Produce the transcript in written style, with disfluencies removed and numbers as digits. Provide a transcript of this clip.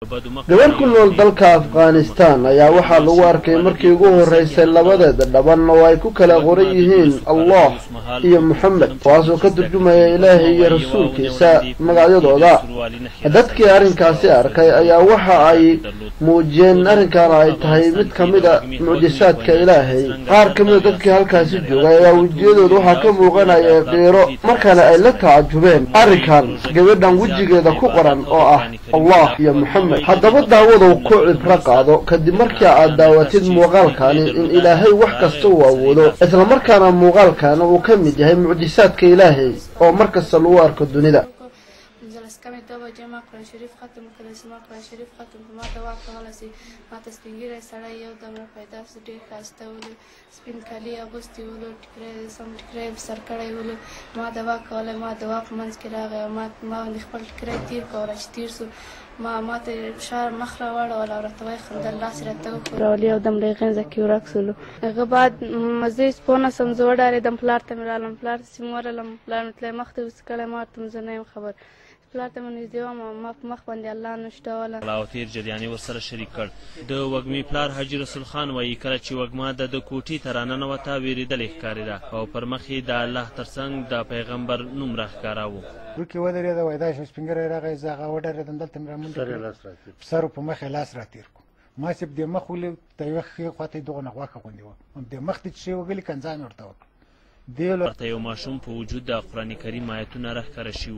gabar ku nool dalka Afghanistan ayaa waxaa lagu arkay markii ugu horeysay labadeeda dhaban oo ay ku kala qoran yihiin Allah iyo Muhammad taasoo ka turjumaya Ilaahay iyo rasuulkiisa magacyadooda. dadkii arrinkaasi arkay ayaa waxa ay muujiyeen arrinkan ay tahay mid kamid ah mucjisaadka Ilaahay. qaar kamid ah dadkii halkaasi joogay ayaa wajiyadooda waxaa ka muuqanaya qiiro markana ay la taajubeen arrinkan gabadhan wajigeeda ku qoran oo ah Allah iyo Muhammad. haddaba daawadow ku cibro qaado kadib markii aad daawatid muuqaalkani in Ilaahay wax kasta uu awoodo isla markaana muuqaalkani uu ka mid yahay mucjisaadka Ilaahay oo markasta lagu arko dunida. كمي توبة جمع قرآن شريف ختم كذا سمع قرآن شريف ختم ما دواء كوالسي ما تستنجر سلاي يودم رفيدا سدي كاستول سبين كلي أغسطي ولو تكري سم تكري بسركري ولو ما دواء كواله ما دواء منز كراغ ما نخبر تكري تير كوالش تير سو ما تشار مخرا ولا ولا رتوي خند الله سرتو كراولي يودم لغين زكي وراكسلو بعد مزيج بونا سمزودا ريدم فلار تمرالم فلار سيمورلم فلار مثل مختوس كلمات تمزنيم خبر پلاته من دیوام ما مخ باندې الله نشته ولا لاوتیر جریانی ورسره شریک کړ. د وګمی پلار حاجی رسول خان وایي کله چې وګما د کوټي ترانه نو تا ویریدل ښکاریدا او پر مخې د الله ترڅنګ د پیغمبر نوم راښکاراوه. وکي ودرې دا وای دا شپنګر راغی زغه وډره دم دلته مرمن سر په مخه لاس راتیر کو ما سب د مخ ول توخي خاطې دغه نغواخه غوندي و د مخ ته شی وګلی کنځان ورته دی له یو ماشوم په وجود د قران کریم آیتونه راښکاره شي.